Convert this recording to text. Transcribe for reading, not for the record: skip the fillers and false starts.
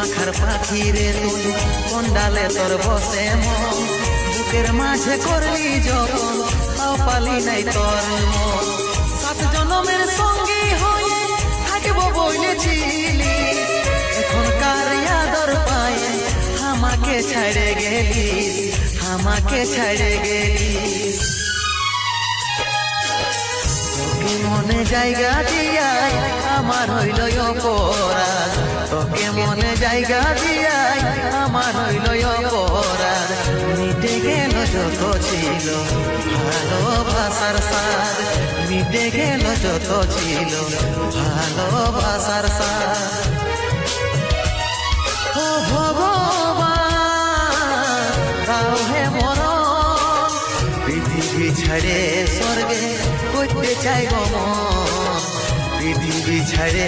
পাখার পাখি রে তুই কোন ডালে তোর বসে মন বুকের মাঝে করলি যখন তাও পালি নাই তোর মন সাত জনমের সঙ্গী হয়ে থাকবো বলেছিলি এখনকার আদর পায়ে আমাকে ছাড়ে গেলিস আমাকে ছাড়ে গেলিস তোকে মনে জায়গা দিয়াই আমার হইল অপরাধ তোকে মনে জায়গা দিয়াই আমার হইল অপরাধ মিটে গেল যত ছিল ভালোবাসার সাথ মিটে গেল যত ছিল ভালোবাসার সাথ ও ভগবান দাও হে মরণ পৃথিবী ছাড়ে স্বর্গে করতে চাই গমন পৃথিবী ছাড়ে